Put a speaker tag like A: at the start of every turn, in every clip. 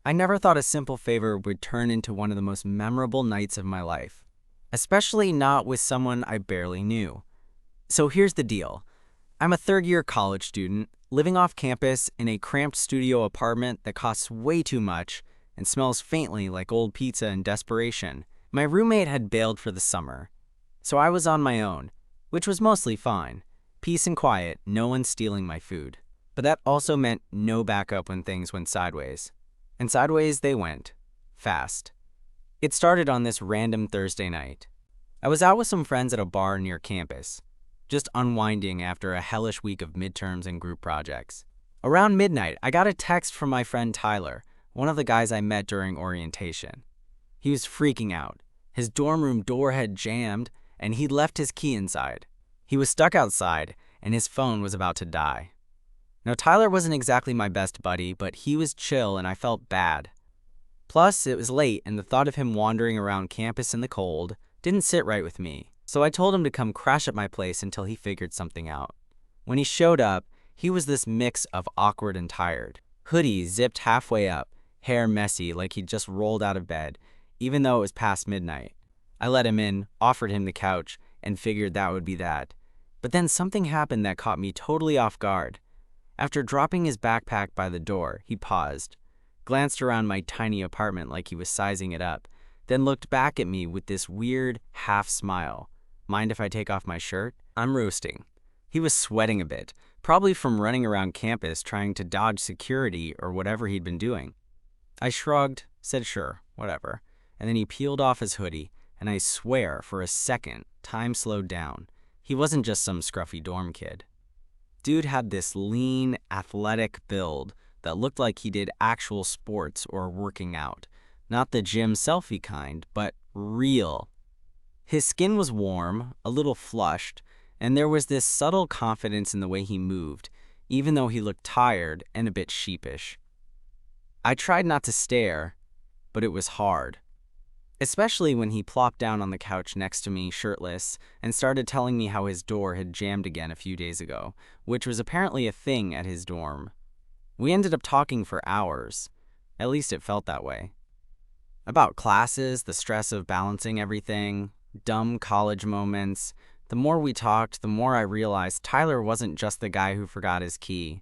A: I never thought a simple favor would turn into one of the most memorable nights of my life, especially not with someone I barely knew. So here's the deal. I'm a third-year college student living off campus in a cramped studio apartment that costs way too much and smells faintly like old pizza in desperation. My roommate had bailed for the summer, so I was on my own, which was mostly fine. Peace and quiet, no one stealing my food. But that also meant no backup when things went sideways. And sideways they went. Fast. It started on this random Thursday night. I was out with some friends at a bar near campus, just unwinding after a hellish week of midterms and group projects. Around midnight, I got a text from my friend Tyler, one of the guys I met during orientation. He was freaking out. His dorm room door had jammed, and he'd left his key inside. He was stuck outside, and his phone was about to die. Now, Tyler wasn't exactly my best buddy, but he was chill and I felt bad. Plus, it was late, and the thought of him wandering around campus in the cold didn't sit right with me, so I told him to come crash at my place until he figured something out. When he showed up, he was this mix of awkward and tired. Hoodie zipped halfway up, hair messy like he'd just rolled out of bed, even though it was past midnight. I let him in, offered him the couch, and figured that would be that. But then something happened that caught me totally off guard. After dropping his backpack by the door, he paused, glanced around my tiny apartment like he was sizing it up, then looked back at me with this weird half smile. Mind if I take off my shirt? I'm roasting. He was sweating a bit, probably from running around campus trying to dodge security or whatever he'd been doing. I shrugged, said sure, whatever, and then he peeled off his hoodie, and I swear, for a second, time slowed down. He wasn't just some scruffy dorm kid. Dude had this lean, athletic build that looked like he did actual sports or working out. Not the gym selfie kind, but real. His skin was warm, a little flushed, and there was this subtle confidence in the way he moved, even though he looked tired and a bit sheepish. I tried not to stare, but it was hard. Especially when he plopped down on the couch next to me shirtless and started telling me how his door had jammed again a few days ago, which was apparently a thing at his dorm. We ended up talking for hours. At least it felt that way. About classes, the stress of balancing everything, dumb college moments. The more we talked, the more I realized Tyler wasn't just the guy who forgot his key.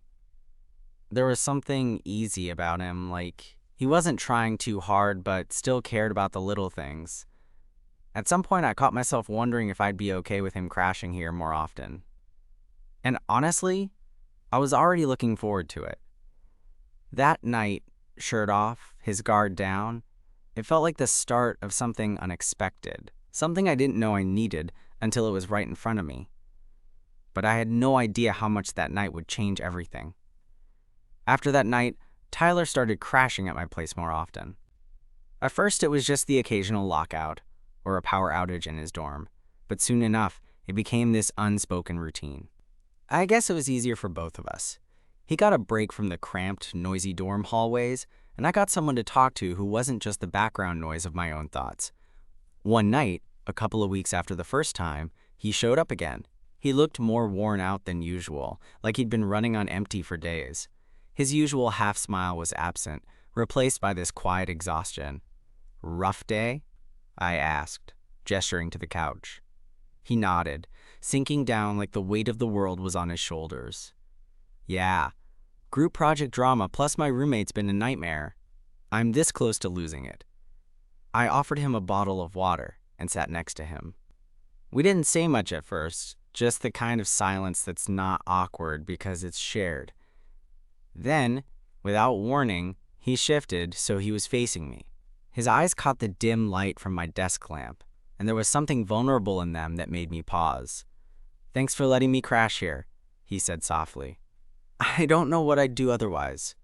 A: There was something easy about him, like he wasn't trying too hard but still cared about the little things. At some point, I caught myself wondering if I'd be okay with him crashing here more often. And honestly, I was already looking forward to it. That night, shirt off, his guard down, it felt like the start of something unexpected, something I didn't know I needed until it was right in front of me. But I had no idea how much that night would change everything. After that night, Tyler started crashing at my place more often. At first, it was just the occasional lockout or a power outage in his dorm, but soon enough, it became this unspoken routine. I guess it was easier for both of us. He got a break from the cramped, noisy dorm hallways, and I got someone to talk to who wasn't just the background noise of my own thoughts. One night, a couple of weeks after the first time, he showed up again. He looked more worn out than usual, like he'd been running on empty for days. His usual half-smile was absent, replaced by this quiet exhaustion. "Rough day?" I asked, gesturing to the couch. He nodded, sinking down like the weight of the world was on his shoulders. "Yeah, group project drama plus my roommate's been a nightmare. I'm this close to losing it." I offered him a bottle of water and sat next to him. We didn't say much at first, just the kind of silence that's not awkward because it's shared. Then, without warning, he shifted so he was facing me. His eyes caught the dim light from my desk lamp, and there was something vulnerable in them that made me pause. "Thanks for letting me crash here," he said softly. "I don't know what I'd do otherwise."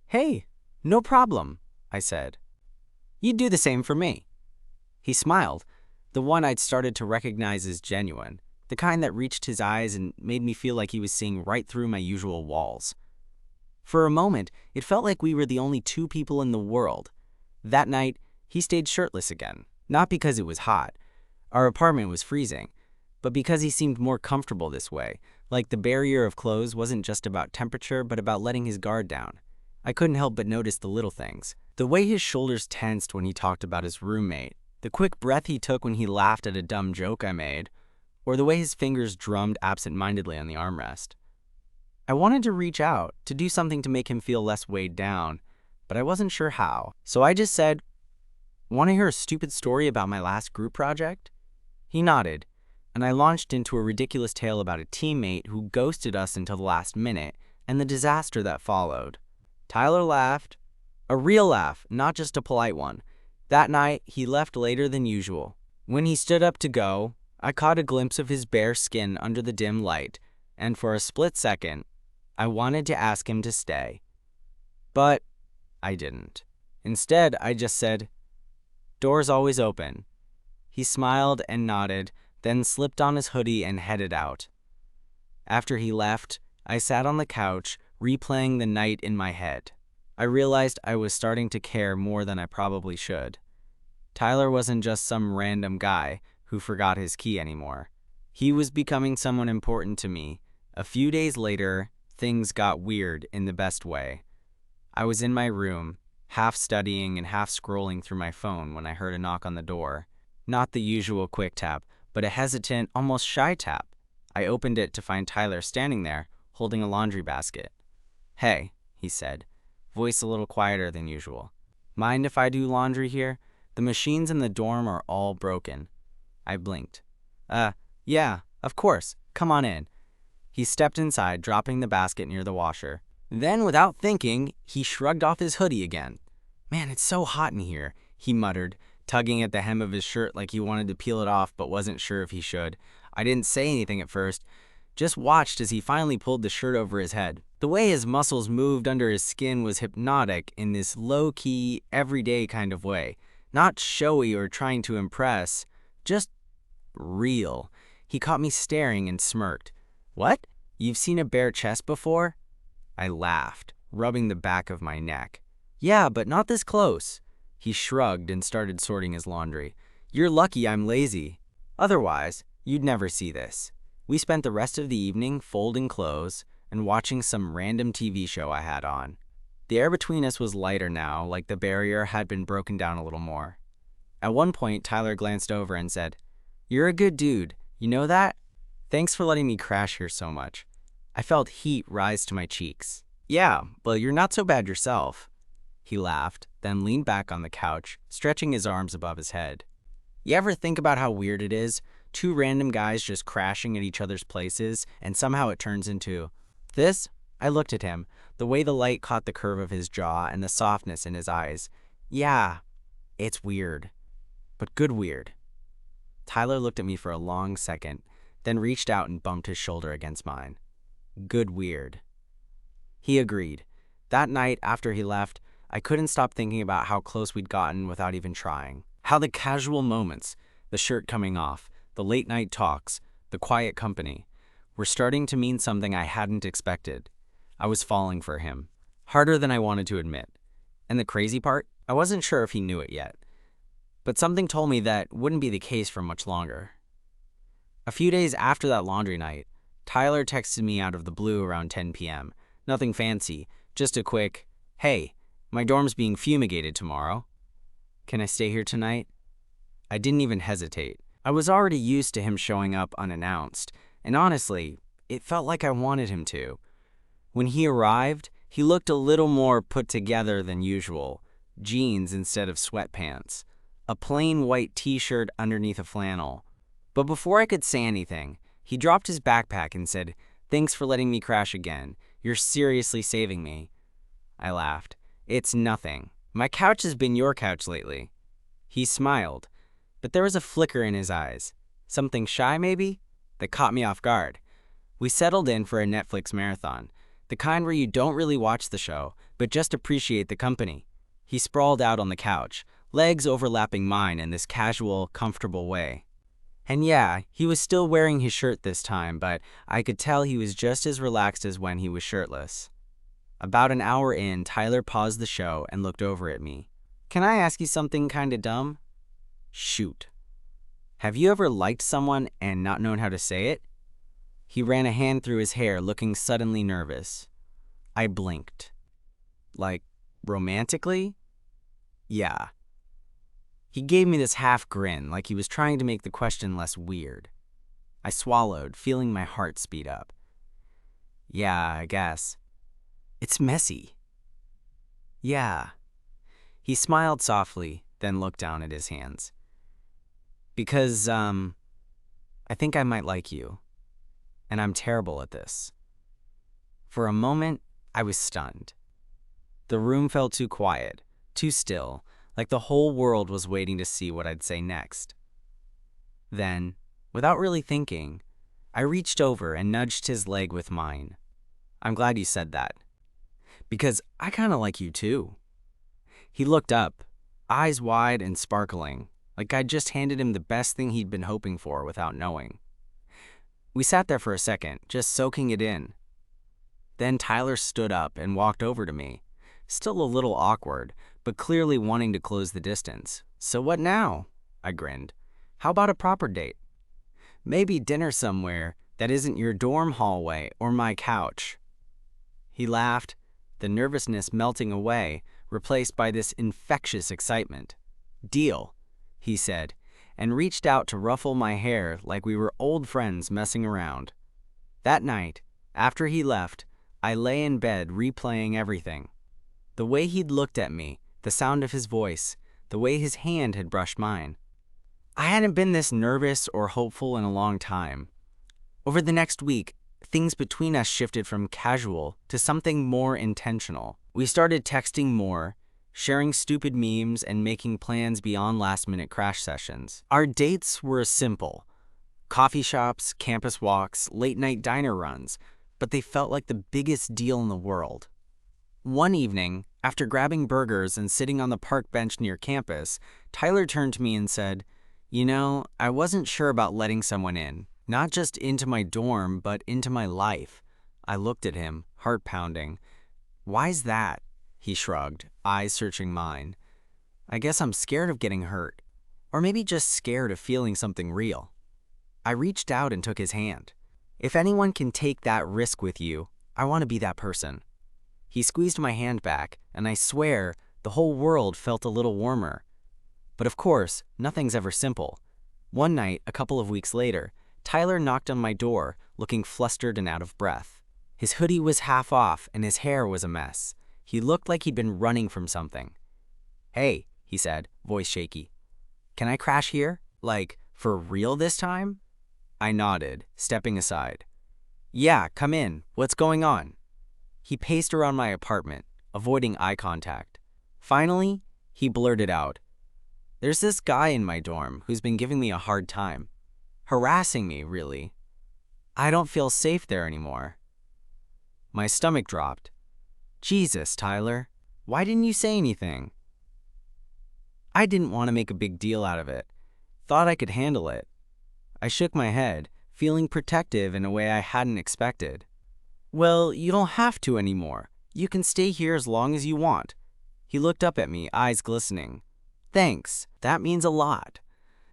A: "Hey, no problem," I said. "You'd do the same for me." He smiled, the one I'd started to recognize as genuine, the kind that reached his eyes and made me feel like he was seeing right through my usual walls. For a moment, it felt like we were the only two people in the world. That night, he stayed shirtless again, not because it was hot. Our apartment was freezing, but because he seemed more comfortable this way, like the barrier of clothes wasn't just about temperature but about letting his guard down. I couldn't help but notice the little things. The way his shoulders tensed when he talked about his roommate, the quick breath he took when he laughed at a dumb joke I made, or the way his fingers drummed absent-mindedly on the armrest. I wanted to reach out, to do something to make him feel less weighed down, but I wasn't sure how. So I just said, "Want to hear a stupid story about my last group project?" He nodded, and I launched into a ridiculous tale about a teammate who ghosted us until the last minute and the disaster that followed. Tyler laughed. A real laugh, not just a polite one. That night, he left later than usual. When he stood up to go, I caught a glimpse of his bare skin under the dim light, and for a split second, I wanted to ask him to stay. But I didn't. Instead, I just said, "Door's always open." He smiled and nodded, then slipped on his hoodie and headed out. After he left, I sat on the couch, replaying the night in my head. I realized I was starting to care more than I probably should. Tyler wasn't just some random guy who forgot his key anymore. He was becoming someone important to me. A few days later, things got weird in the best way. I was in my room, half studying and half scrolling through my phone when I heard a knock on the door. Not the usual quick tap, but a hesitant, almost shy tap. I opened it to find Tyler standing there, holding a laundry basket. "Hey," he said, voice a little quieter than usual. "Mind if I do laundry here? The machines in the dorm are all broken." I blinked. Yeah, of course. Come on in." He stepped inside, dropping the basket near the washer. Then, without thinking, he shrugged off his hoodie again. "Man, it's so hot in here," he muttered, tugging at the hem of his shirt like he wanted to peel it off but wasn't sure if he should. I didn't say anything at first, just watched as he finally pulled the shirt over his head. The way his muscles moved under his skin was hypnotic in this low-key, everyday kind of way. Not showy or trying to impress, just real. He caught me staring and smirked. "What? You've seen a bare chest before?" I laughed, rubbing the back of my neck. "Yeah, but not this close." He shrugged and started sorting his laundry. "You're lucky I'm lazy. Otherwise, you'd never see this." We spent the rest of the evening folding clothes and watching some random TV show I had on. The air between us was lighter now, like the barrier had been broken down a little more. At one point, Tyler glanced over and said, "You're a good dude. You know that? Thanks for letting me crash here so much." I felt heat rise to my cheeks. "Yeah, but you're not so bad yourself." He laughed, then leaned back on the couch, stretching his arms above his head. "You ever think about how weird it is? Two random guys just crashing at each other's places, and somehow it turns into this?" I looked at him, the way the light caught the curve of his jaw and the softness in his eyes. "Yeah, it's weird. But good weird." Tyler looked at me for a long second, then reached out and bumped his shoulder against mine. "Good weird." He agreed. That night, after he left, I couldn't stop thinking about how close we'd gotten without even trying. How the casual moments, the shirt coming off, the late-night talks, the quiet company, were starting to mean something I hadn't expected. I was falling for him, harder than I wanted to admit. And the crazy part, I wasn't sure if he knew it yet. But something told me that wouldn't be the case for much longer. A few days after that laundry night, Tyler texted me out of the blue around 10 p.m. Nothing fancy, just a quick, "Hey, my dorm's being fumigated tomorrow. Can I stay here tonight?" I didn't even hesitate. I was already used to him showing up unannounced, and honestly, it felt like I wanted him to. When he arrived, he looked a little more put together than usual, jeans instead of sweatpants, a plain white t-shirt underneath a flannel. But before I could say anything, he dropped his backpack and said, "Thanks for letting me crash again. You're seriously saving me." I laughed. "It's nothing. My couch has been your couch lately." He smiled, but there was a flicker in his eyes. Something shy, maybe? That caught me off guard. We settled in for a Netflix marathon, the kind where you don't really watch the show, but just appreciate the company. He sprawled out on the couch, legs overlapping mine in this casual, comfortable way. And yeah, he was still wearing his shirt this time, but I could tell he was just as relaxed as when he was shirtless. About an hour in, Tyler paused the show and looked over at me. "Can I ask you something kinda dumb?" "Shoot." "Have you ever liked someone and not known how to say it?" He ran a hand through his hair, looking suddenly nervous. I blinked. Like, romantically? Yeah. He gave me this half grin, like he was trying to make the question less weird. I swallowed, feeling my heart speed up. Yeah, I guess. It's messy. Yeah. He smiled softly, then looked down at his hands. Because, I think I might like you. And I'm terrible at this. For a moment, I was stunned. The room felt too quiet, too still, like the whole world was waiting to see what I'd say next. Then, without really thinking, I reached over and nudged his leg with mine. I'm glad you said that. Because I kinda like you too. He looked up, eyes wide and sparkling, like I'd just handed him the best thing he'd been hoping for without knowing. We sat there for a second, just soaking it in. Then Tyler stood up and walked over to me, still a little awkward, but clearly wanting to close the distance. So what now? I grinned. How about a proper date? Maybe dinner somewhere that isn't your dorm hallway or my couch. He laughed, the nervousness melting away, replaced by this infectious excitement. Deal, he said, and reached out to ruffle my hair like we were old friends messing around. That night, after he left, I lay in bed replaying everything. The way he'd looked at me, the sound of his voice, the way his hand had brushed mine. I hadn't been this nervous or hopeful in a long time. Over the next week, things between us shifted from casual to something more intentional. We started texting more, sharing stupid memes, and making plans beyond last-minute crash sessions. Our dates were simple. Coffee shops, campus walks, late-night diner runs, but they felt like the biggest deal in the world. One evening, after grabbing burgers and sitting on the park bench near campus, Tyler turned to me and said, "You know, I wasn't sure about letting someone in. Not just into my dorm, but into my life." I looked at him, heart pounding. "Why's that?" He shrugged, eyes searching mine. "I guess I'm scared of getting hurt. Or maybe just scared of feeling something real." I reached out and took his hand. "If anyone can take that risk with you, I want to be that person." He squeezed my hand back, and I swear, the whole world felt a little warmer. But of course, nothing's ever simple. One night, a couple of weeks later, Tyler knocked on my door, looking flustered and out of breath. His hoodie was half off and his hair was a mess. He looked like he'd been running from something. "Hey," he said, voice shaky. "Can I crash here? Like, for real this time?" I nodded, stepping aside. "Yeah, come in. What's going on?" He paced around my apartment, avoiding eye contact. Finally, he blurted out, "There's this guy in my dorm who's been giving me a hard time. Harassing me, really. I don't feel safe there anymore." My stomach dropped. "Jesus, Tyler, why didn't you say anything?" I didn't want to make a big deal out of it. Thought I could handle it. I shook my head, feeling protective in a way I hadn't expected. "Well, you don't have to anymore. You can stay here as long as you want." He looked up at me, eyes glistening. "Thanks, that means a lot."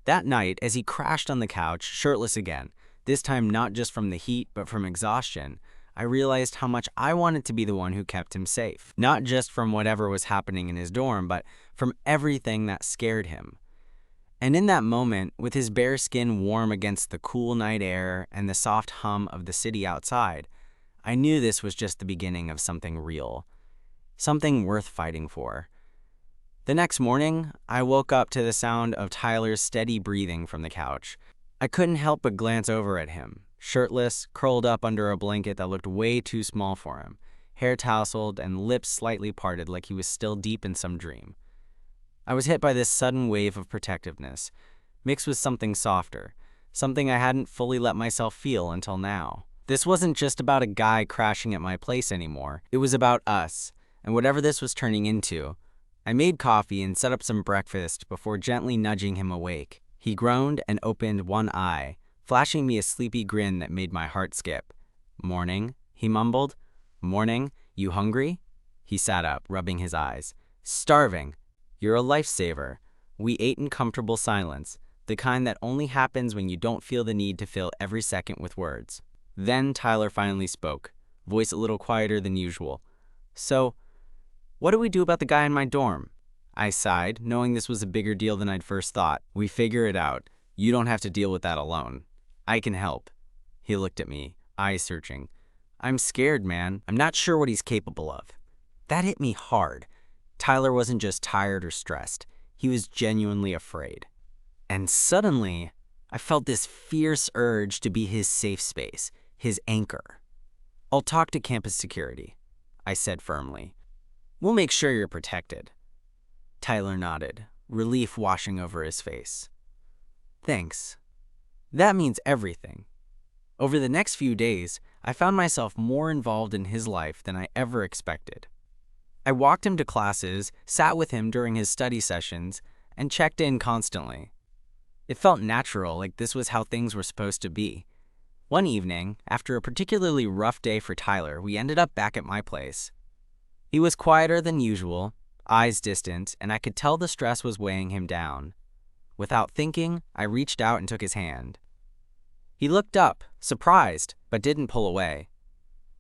A: That night, as he crashed on the couch, shirtless again, this time not just from the heat, but from exhaustion, I realized how much I wanted to be the one who kept him safe. Not just from whatever was happening in his dorm, but from everything that scared him. And in that moment, with his bare skin warm against the cool night air and the soft hum of the city outside, I knew this was just the beginning of something real. Something worth fighting for. The next morning, I woke up to the sound of Tyler's steady breathing from the couch. I couldn't help but glance over at him, shirtless, curled up under a blanket that looked way too small for him, hair tousled and lips slightly parted like he was still deep in some dream. I was hit by this sudden wave of protectiveness, mixed with something softer, something I hadn't fully let myself feel until now. This wasn't just about a guy crashing at my place anymore. It was about us, and whatever this was turning into. I made coffee and set up some breakfast before gently nudging him awake. He groaned and opened one eye, flashing me a sleepy grin that made my heart skip. "Morning," he mumbled. "Morning. You hungry?" He sat up, rubbing his eyes. "Starving." "You're a lifesaver." We ate in comfortable silence, the kind that only happens when you don't feel the need to fill every second with words. Then Tyler finally spoke, voice a little quieter than usual. "So, What do we do about the guy in my dorm? I sighed, knowing this was a bigger deal than I'd first thought. We figure it out. You don't have to deal with that alone. I can help. He looked at me, eyes searching. I'm scared, man. I'm not sure what he's capable of. That hit me hard. Tyler wasn't just tired or stressed. He was genuinely afraid. And suddenly, I felt this fierce urge to be his safe space, his anchor. I'll talk to campus security, I said firmly. We'll make sure you're protected. Tyler nodded, relief washing over his face. Thanks. That means everything. Over the next few days, I found myself more involved in his life than I ever expected. I walked him to classes, sat with him during his study sessions, and checked in constantly. It felt natural, like this was how things were supposed to be. One evening, after a particularly rough day for Tyler, we ended up back at my place. He was quieter than usual, eyes distant, and I could tell the stress was weighing him down. Without thinking, I reached out and took his hand. He looked up, surprised, but didn't pull away.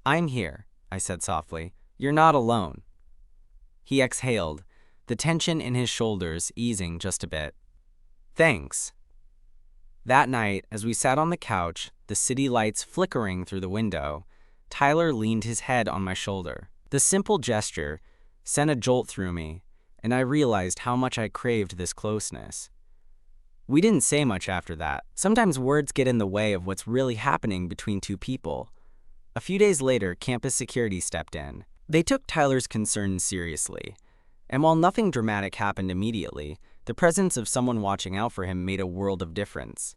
A: I'm here, I said softly. You're not alone. He exhaled, the tension in his shoulders easing just a bit. Thanks. That night, as we sat on the couch, the city lights flickering through the window, Tyler leaned his head on my shoulder. The simple gesture sent a jolt through me, and I realized how much I craved this closeness. We didn't say much after that. Sometimes words get in the way of what's really happening between two people. A few days later, campus security stepped in. They took Tyler's concerns seriously, and while nothing dramatic happened immediately, the presence of someone watching out for him made a world of difference.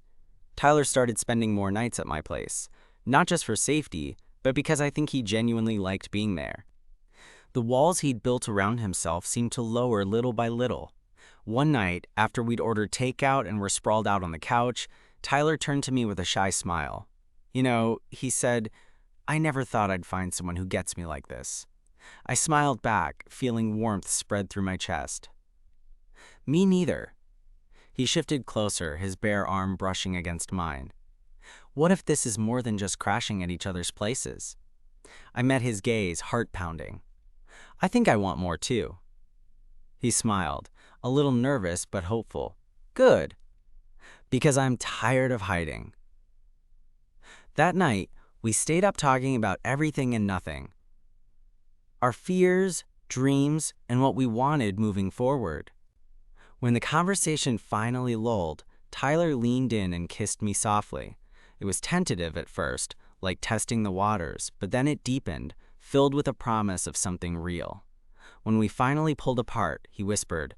A: Tyler started spending more nights at my place, not just for safety, but because I think he genuinely liked being there. The walls he'd built around himself seemed to lower little by little. One night, after we'd ordered takeout and were sprawled out on the couch, Tyler turned to me with a shy smile. He said, I never thought I'd find someone who gets me like this. I smiled back, feeling warmth spread through my chest. Me neither. He shifted closer, his bare arm brushing against mine. What if this is more than just crashing at each other's places? I met his gaze, heart pounding. I think I want more too. He smiled, a little nervous but hopeful. Good. Because I'm tired of hiding. That night, we stayed up talking about everything and nothing. Our fears, dreams, and what we wanted moving forward. When the conversation finally lulled, Tyler leaned in and kissed me softly. It was tentative at first, like testing the waters, but then it deepened, filled with a promise of something real. When we finally pulled apart, he whispered,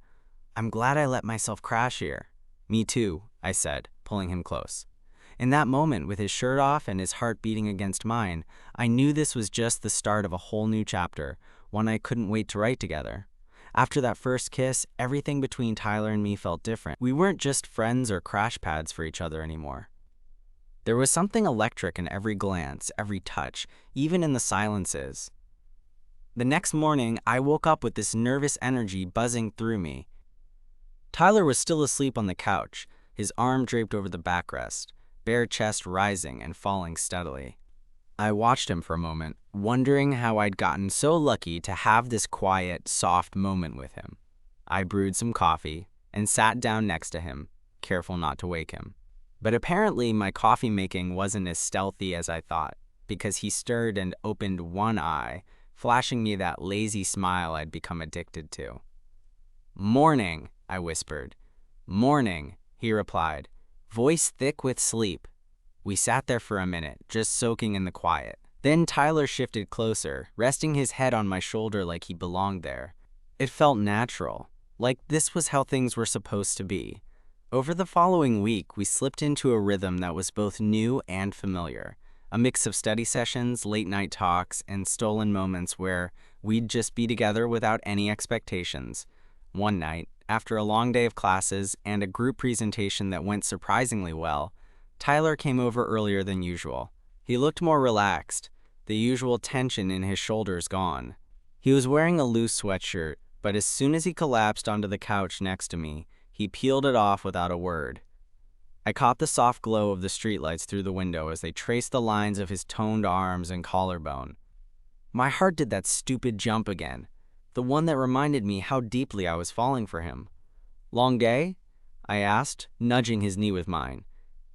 A: I'm glad I let myself crash here. Me too, I said, pulling him close. In that moment, with his shirt off and his heart beating against mine, I knew this was just the start of a whole new chapter, one I couldn't wait to write together. After that first kiss, everything between Tyler and me felt different. We weren't just friends or crash pads for each other anymore. There was something electric in every glance, every touch, even in the silences. The next morning, I woke up with this nervous energy buzzing through me. Tyler was still asleep on the couch, his arm draped over the backrest, bare chest rising and falling steadily. I watched him for a moment, wondering how I'd gotten so lucky to have this quiet, soft moment with him. I brewed some coffee and sat down next to him, careful not to wake him. But apparently my coffee making wasn't as stealthy as I thought, because he stirred and opened one eye, flashing me that lazy smile I'd become addicted to. Morning, I whispered. Morning, he replied, voice thick with sleep. We sat there for a minute, just soaking in the quiet. Then Tyler shifted closer, resting his head on my shoulder like he belonged there. It felt natural, like this was how things were supposed to be. Over the following week, we slipped into a rhythm that was both new and familiar. A mix of study sessions, late-night talks, and stolen moments where we'd just be together without any expectations. One night, after a long day of classes and a group presentation that went surprisingly well, Tyler came over earlier than usual. He looked more relaxed, the usual tension in his shoulders gone. He was wearing a loose sweatshirt, but as soon as he collapsed onto the couch next to me, he peeled it off without a word. I caught the soft glow of the streetlights through the window as they traced the lines of his toned arms and collarbone. My heart did that stupid jump again. the one that reminded me how deeply I was falling for him. "Long day?" I asked, nudging his knee with mine.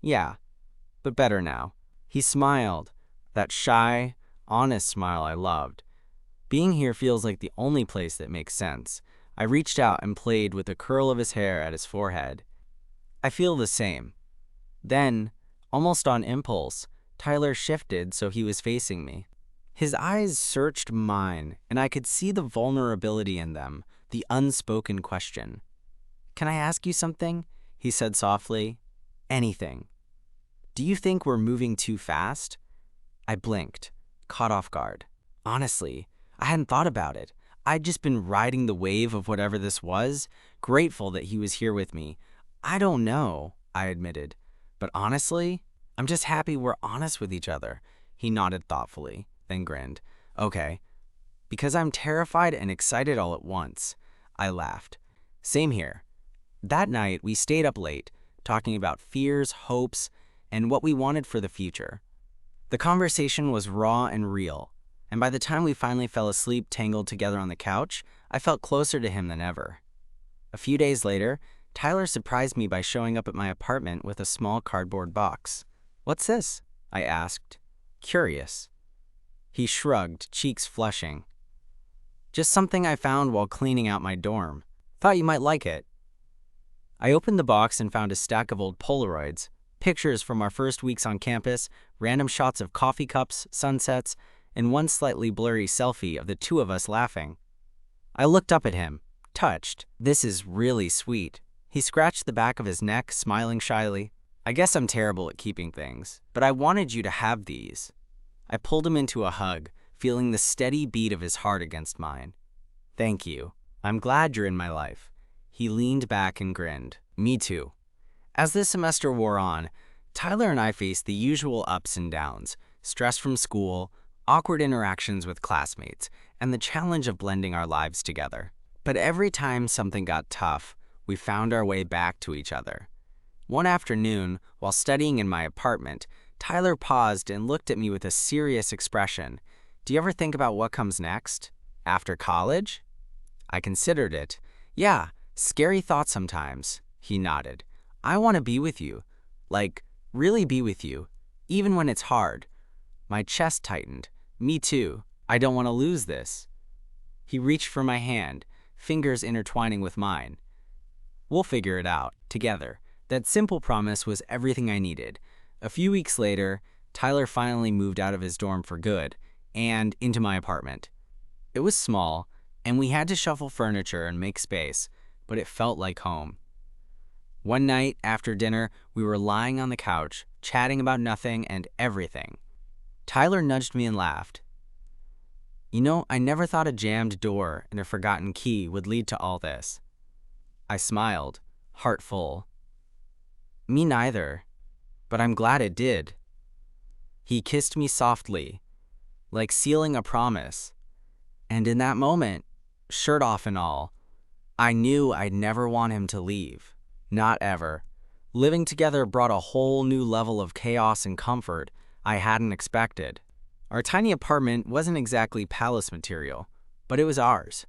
A: "Yeah, but better now." He smiled, that shy, honest smile I loved. Being here feels like the only place that makes sense. I reached out and played with a curl of his hair at his forehead. "I feel the same." Then, almost on impulse, Tyler shifted so he was facing me. His eyes searched mine, and I could see the vulnerability in them, the unspoken question. "Can I ask you something?" he said softly. "Anything." "Do you think we're moving too fast?" I blinked, caught off guard. Honestly, I hadn't thought about it. I'd just been riding the wave of whatever this was, grateful that he was here with me. "I don't know," I admitted. "But honestly, I'm just happy we're honest with each other." He nodded thoughtfully, then grinned. "Okay." "Because I'm terrified and excited all at once." I laughed. "Same here." That night, we stayed up late, talking about fears, hopes, and what we wanted for the future. The conversation was raw and real, and by the time we finally fell asleep tangled together on the couch, I felt closer to him than ever. A few days later, Tyler surprised me by showing up at my apartment with a small cardboard box. "What's this?" I asked, curious. He shrugged, cheeks flushing. "Just something I found while cleaning out my dorm. Thought you might like it." I opened the box and found a stack of old Polaroids, pictures from our first weeks on campus, random shots of coffee cups, sunsets, and one slightly blurry selfie of the two of us laughing. I looked up at him, touched. "This is really sweet." He scratched the back of his neck, smiling shyly. "I guess I'm terrible at keeping things, but I wanted you to have these." I pulled him into a hug, feeling the steady beat of his heart against mine. "Thank you. I'm glad you're in my life." He leaned back and grinned. "Me too." As the semester wore on, Tyler and I faced the usual ups and downs, stress from school, awkward interactions with classmates, and the challenge of blending our lives together. But every time something got tough, we found our way back to each other. One afternoon, while studying in my apartment, Tyler paused and looked at me with a serious expression. "Do you ever think about what comes next? After college?" I considered it. "Yeah, scary thought sometimes." He nodded. "I want to be with you. Like, really be with you, even when it's hard." My chest tightened. "Me too. I don't want to lose this." He reached for my hand, fingers intertwining with mine. "We'll figure it out, together." That simple promise was everything I needed. A few weeks later, Tyler finally moved out of his dorm for good, and into my apartment. It was small, and we had to shuffle furniture and make space, but it felt like home. One night, after dinner, we were lying on the couch, chatting about nothing and everything. Tyler nudged me and laughed. "You know, I never thought a jammed door and a forgotten key would lead to all this." I smiled, heart full. "Me neither, but I'm glad it did." He kissed me softly, like sealing a promise. And in that moment, shirt off and all, I knew I'd never want him to leave. Not ever. Living together brought a whole new level of chaos and comfort I hadn't expected. Our tiny apartment wasn't exactly palace material, but it was ours.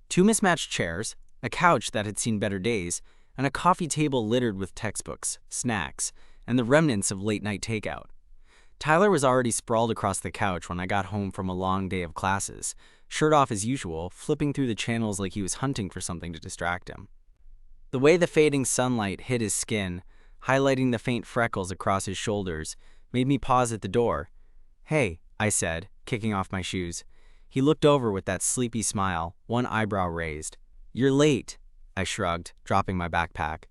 A: 2 mismatched chairs, a couch that had seen better days, and a coffee table littered with textbooks, snacks, and the remnants of late-night takeout. Tyler was already sprawled across the couch when I got home from a long day of classes, shirt off as usual, flipping through the channels like he was hunting for something to distract him. The way the fading sunlight hit his skin, highlighting the faint freckles across his shoulders, made me pause at the door. "Hey," I said, kicking off my shoes. He looked over with that sleepy smile, one eyebrow raised. "You're late," I shrugged, dropping my backpack.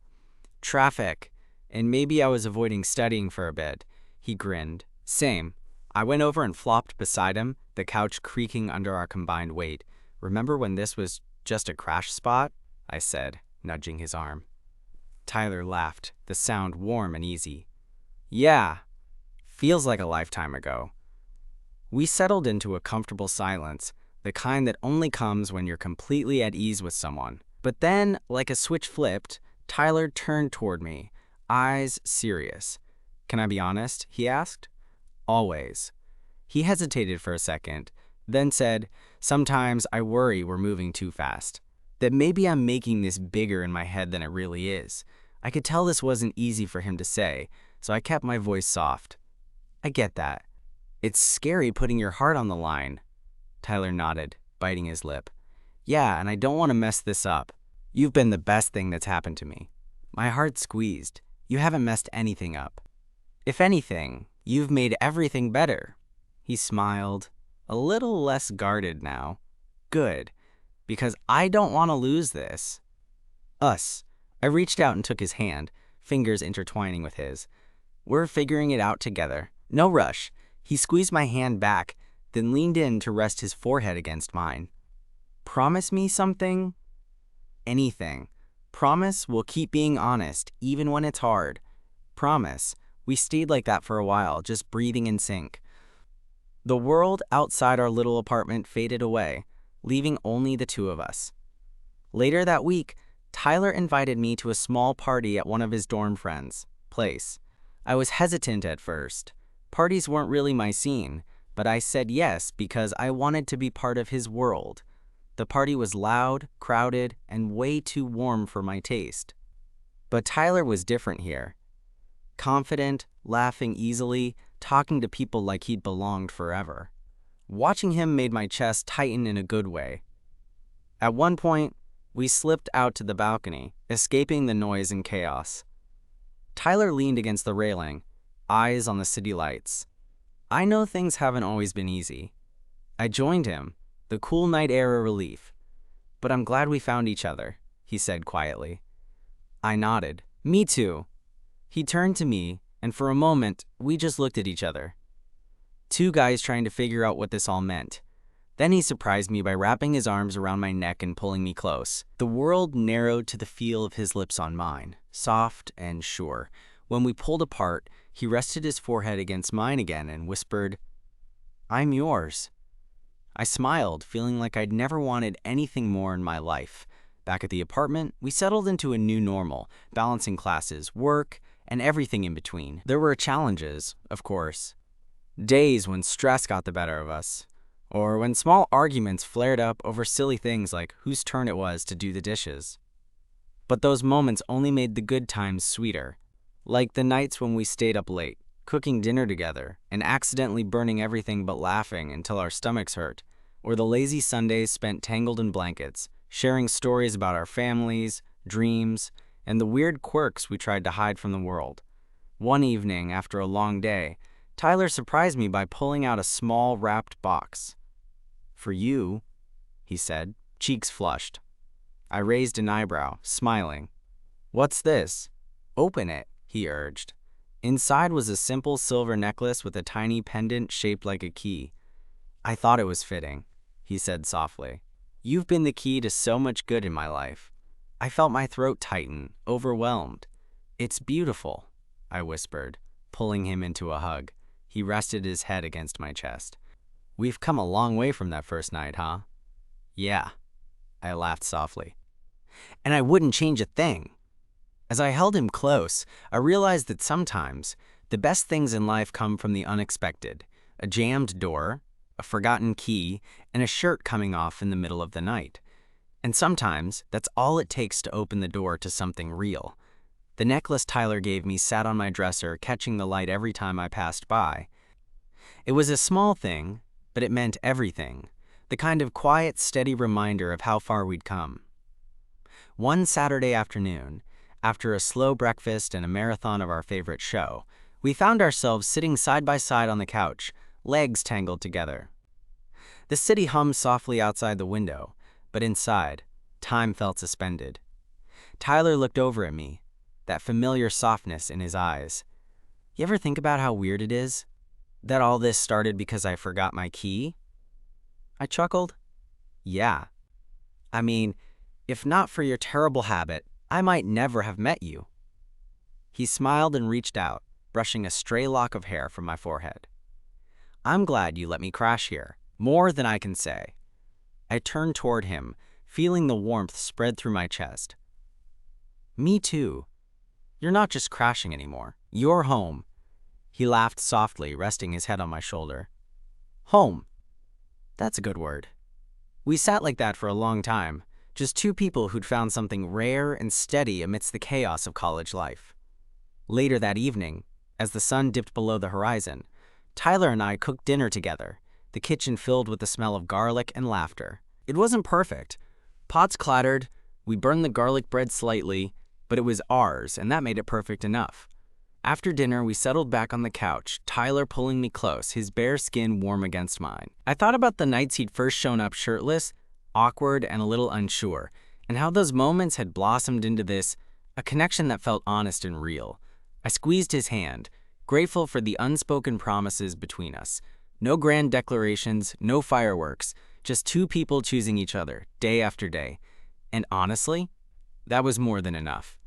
A: "Traffic, and maybe I was avoiding studying for a bit." He grinned. "Same." I went over and flopped beside him, the couch creaking under our combined weight. "Remember when this was just a crash spot?" I said, nudging his arm. Tyler laughed, the sound warm and easy. "Yeah, feels like a lifetime ago." We settled into a comfortable silence, the kind that only comes when you're completely at ease with someone. But then, like a switch flipped, Tyler turned toward me, eyes serious. "Can I be honest?" he asked. "Always." He hesitated for a second, Then said, "Sometimes I worry we're moving too fast. That maybe I'm making this bigger in my head than it really is." I could tell this wasn't easy for him to say, so I kept my voice soft. "I get that. It's scary putting your heart on the line." Tyler nodded, biting his lip. "Yeah, and I don't want to mess this up. You've been the best thing that's happened to me." My heart squeezed. "You haven't messed anything up. If anything, you've made everything better." He smiled, a little less guarded now. "Good, because I don't want to lose this." Us. I reached out and took his hand, fingers intertwining with his. "We're figuring it out together. No rush." He squeezed my hand back, then leaned in to rest his forehead against mine. "Promise me something?" "Anything. Promise we'll keep being honest, even when it's hard. Promise." We stayed like that for a while, just breathing in sync. The world outside our little apartment faded away, leaving only the two of us. Later that week, Tyler invited me to a small party at one of his dorm friends' place. I was hesitant at first. Parties weren't really my scene, but I said yes because I wanted to be part of his world. The party was loud, crowded, and way too warm for my taste. But Tyler was different here. Confident, laughing easily, talking to people like he'd belonged forever. Watching him made my chest tighten in a good way. At one point, we slipped out to the balcony, escaping the noise and chaos. Tyler leaned against the railing, eyes on the city lights. I know things haven't always been easy. I joined him, the cool night air a relief. "But I'm glad we found each other," he said quietly. I nodded. "Me too." He turned to me, and for a moment, we just looked at each other. Two guys trying to figure out what this all meant. Then he surprised me by wrapping his arms around my neck and pulling me close. The world narrowed to the feel of his lips on mine, soft and sure. When we pulled apart, he rested his forehead against mine again and whispered, "I'm yours." I smiled, feeling like I'd never wanted anything more in my life. Back at the apartment, we settled into a new normal, balancing classes, work, and everything in between. There were challenges, of course. Days when stress got the better of us, or when small arguments flared up over silly things like whose turn it was to do the dishes. But those moments only made the good times sweeter, like the nights when we stayed up late, cooking dinner together, and accidentally burning everything but laughing until our stomachs hurt, or the lazy Sundays spent tangled in blankets, sharing stories about our families, dreams, and the weird quirks we tried to hide from the world. One evening, after a long day, Tyler surprised me by pulling out a small wrapped box. "For you," he said, cheeks flushed. I raised an eyebrow, smiling. "What's this?" "Open it," he urged. Inside was a simple silver necklace with a tiny pendant shaped like a key. "I thought it was fitting," he said softly. "You've been the key to so much good in my life." I felt my throat tighten, overwhelmed. "It's beautiful," I whispered, pulling him into a hug. He rested his head against my chest. "We've come a long way from that first night, huh?" "Yeah," I laughed softly. "And I wouldn't change a thing." As I held him close, I realized that sometimes the best things in life come from the unexpected. A jammed door, a forgotten key, and a shirt coming off in the middle of the night. And sometimes that's all it takes to open the door to something real. The necklace Tyler gave me sat on my dresser, catching the light every time I passed by. It was a small thing, but it meant everything. The kind of quiet, steady reminder of how far we'd come. One Saturday afternoon, after a slow breakfast and a marathon of our favorite show, we found ourselves sitting side by side on the couch, legs tangled together. The city hummed softly outside the window, but inside, time felt suspended. Tyler looked over at me, that familiar softness in his eyes. "You ever think about how weird it is? That all this started because I forgot my key?" I chuckled. "Yeah. I mean, if not for your terrible habit, I might never have met you." He smiled and reached out, brushing a stray lock of hair from my forehead. "I'm glad you let me crash here, more than I can say." I turned toward him, feeling the warmth spread through my chest. "Me too. You're not just crashing anymore. You're home." He laughed softly, resting his head on my shoulder. "Home. That's a good word. We sat like that for a long time, just two people who'd found something rare and steady amidst the chaos of college life. Later that evening, as the sun dipped below the horizon, Tyler and I cooked dinner together, the kitchen filled with the smell of garlic and laughter. It wasn't perfect. Pots clattered, we burned the garlic bread slightly, but it was ours, and that made it perfect enough. After dinner, we settled back on the couch, Tyler pulling me close, his bare skin warm against mine. I thought about the nights he'd first shown up shirtless, awkward, and a little unsure, and how those moments had blossomed into a connection that felt honest and real. I squeezed his hand, grateful for the unspoken promises between us. No grand declarations, no fireworks, just two people choosing each other, day after day. And honestly, that was more than enough.